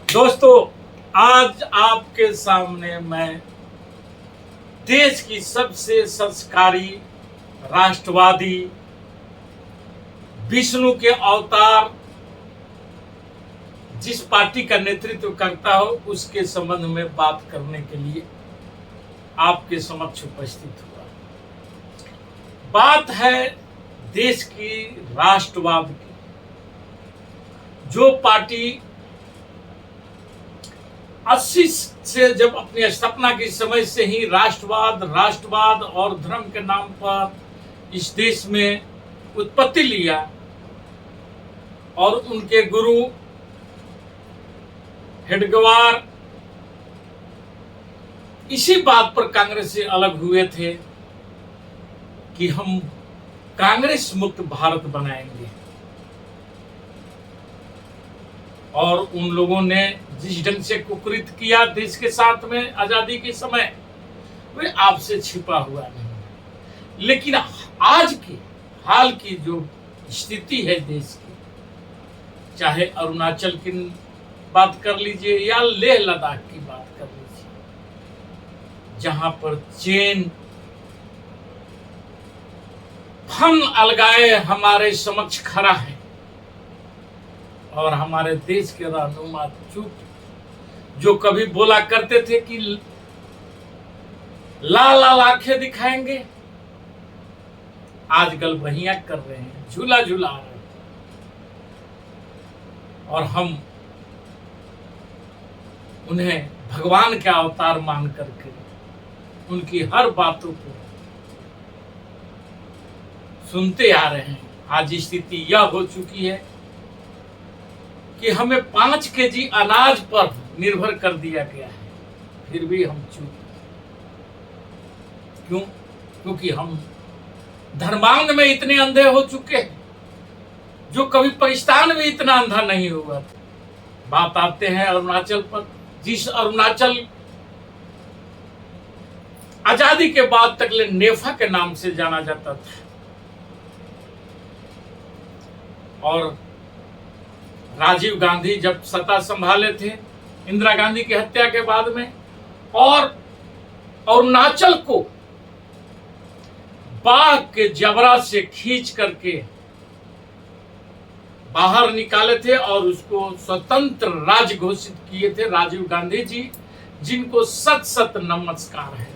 दोस्तों, आज आपके सामने मैं देश की सबसे संस्कारी, राष्ट्रवादी, विष्णु के अवतार जिस पार्टी का नेतृत्व करता हो उसके संबंध में बात करने के लिए आपके समक्ष उपस्थित हुआ। बात है देश की राष्ट्रवाद की, जो पार्टी 80 से जब अपनी स्थापना के समय से ही राष्ट्रवाद और धर्म के नाम पर इस देश में उत्पत्ति लिया और उनके गुरु हेडगेवार इसी बात पर कांग्रेस से अलग हुए थे कि हम कांग्रेस मुक्त भारत बनाएंगे। और उन लोगों ने जिस ढंग से कुकृत किया देश के साथ में आजादी के समय, वे आपसे छिपा हुआ नहीं। लेकिन आज की हाल की जो स्थिति है देश की, चाहे अरुणाचल की बात कर लीजिए या लेह लद्दाख की बात कर लीजिए, जहां पर चीन फन अलगाए हमारे समक्ष खड़ा है और हमारे देश के रहनुमा चुप, जो कभी बोला करते थे कि लाल लाल आंखें दिखाएंगे, आजकल बहिया कर रहे हैं, झूला झूला रहे हैं। और हम उन्हें भगवान के अवतार मान करके उनकी हर बातों को सुनते आ रहे हैं। आज स्थिति यह हो चुकी है कि हमें 5 केजी अनाज पर निर्भर कर दिया गया है, फिर भी हम चुप। क्यों? क्योंकि हम धर्मांध में इतने अंधे हो चुके हैं जो कभी पाकिस्तान में इतना अंधा नहीं हुआ था। बात आते हैं अरुणाचल पर, जिस अरुणाचल आजादी के बाद तक ले नेफा के नाम से जाना जाता था, और राजीव गांधी जब सत्ता संभाले थे इंदिरा गांधी की हत्या के बाद में, और अरुणाचल को बाघ के जबड़ा से खींच करके बाहर निकाले थे और उसको स्वतंत्र राज्य घोषित किए थे राजीव गांधी जी, जिनको सत सत नमस्कार है।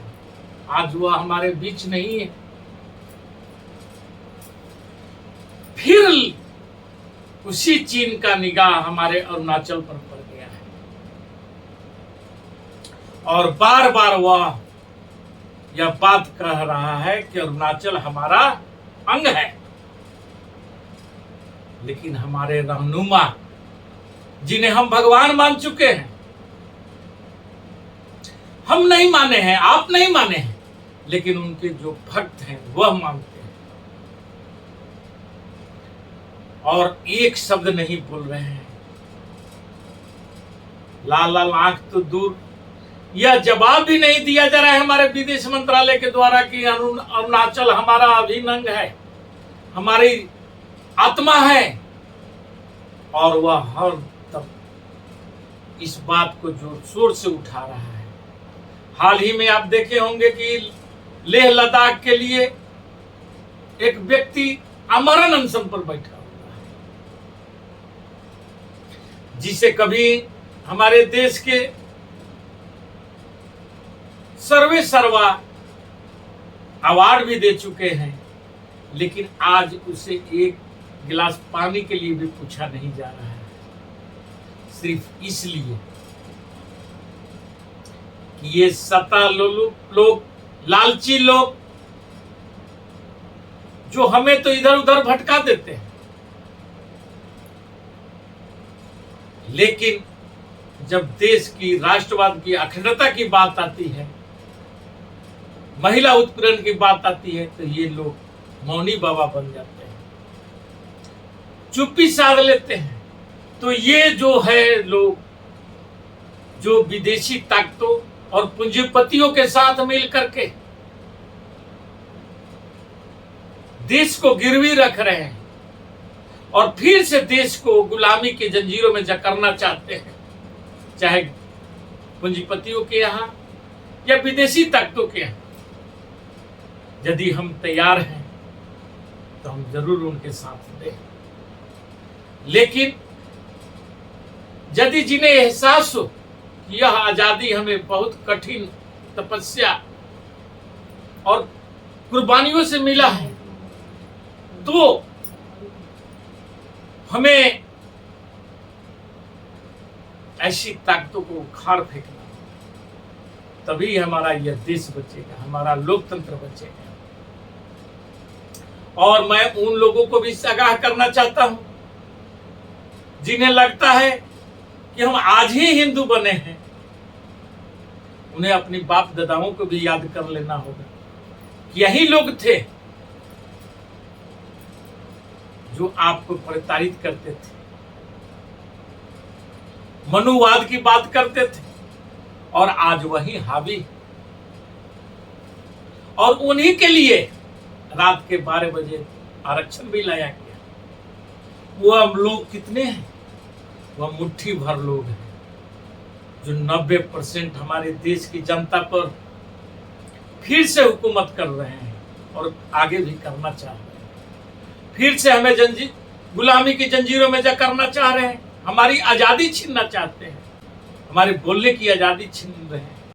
आज वह हमारे बीच नहीं है। फिर उसी चीन का निगाह हमारे अरुणाचल पर पड़ गया है और बार बार वह यह बात कह रहा है कि अरुणाचल हमारा अंग है। लेकिन हमारे रहनुमा, जिन्हें हम भगवान मान चुके हैं, हम नहीं माने हैं, आप नहीं माने हैं, लेकिन उनके जो भक्त हैं वह मानते हैं और एक शब्द नहीं बोल रहे हैं। लाल लाल आंख तो दूर, यह जवाब भी नहीं दिया जा रहा है हमारे विदेश मंत्रालय के द्वारा कि अरुणाचल हमारा अभिन्न अंग है, हमारी आत्मा है। और वह हर तब इस बात को जोर शोर से उठा रहा है। हाल ही में आप देखे होंगे कि लेह लद्दाख के लिए एक व्यक्ति आमरण अनशन पर बैठा हुआ है, जिसे कभी हमारे देश के सर्वे सर्वा अवार्ड भी दे चुके हैं, लेकिन आज उसे एक गिलास पानी के लिए भी पूछा नहीं जा रहा है, सिर्फ इसलिए कि ये सत्ता लोग, लालची लोग, जो हमें तो इधर उधर भटका देते हैं। लेकिन जब देश की राष्ट्रवाद की अखंडता की बात आती है, महिला उत्पीड़न की बात आती है, तो ये लोग मौनी बाबा बन जाते हैं, चुप्पी साध लेते हैं। तो ये जो है लोग, जो विदेशी ताकतों और पूंजीपतियों के साथ मिल करके देश को गिरवी रख रहे हैं और फिर से देश को गुलामी की जंजीरों में जकड़ना चाहते हैं, चाहे पूंजीपतियों के यहाँ या विदेशी ताकतों के यहाँ। यदि हम तैयार हैं तो हम जरूर उनके साथ दें, लेकिन यदि जिन्हें एहसास हो कि यह आजादी हमें बहुत कठिन तपस्या और कुर्बानियों से मिला है, तो हमें ऐसी ताकतों को उखाड़ फेंकना, तभी हमारा यह देश बचेगा, हमारा लोकतंत्र बचेगा। और मैं उन लोगों को भी आगाह करना चाहता हूं जिन्हें लगता है कि हम आज ही हिंदू बने हैं, उन्हें अपनी बाप दादाओं को भी याद कर लेना होगा कि यही लोग थे जो आपको प्रताड़ित करते थे, मनुवाद की बात करते थे, और आज वही हावी। और उन्हीं के लिए रात के 12 बजे आरक्षण भी लाया गया। वह लोग कितने हैं? वह मुट्ठी भर लोग हैं जो 90% हमारे देश की जनता पर फिर से हुकूमत कर रहे हैं और आगे भी करना चाह रहे हैं। फिर से हमें गुलामी की जंजीरों में जा करना चाह रहे हैं, हमारी आजादी छीनना चाहते हैं, हमारे बोलने की आजादी छीन रहे हैं।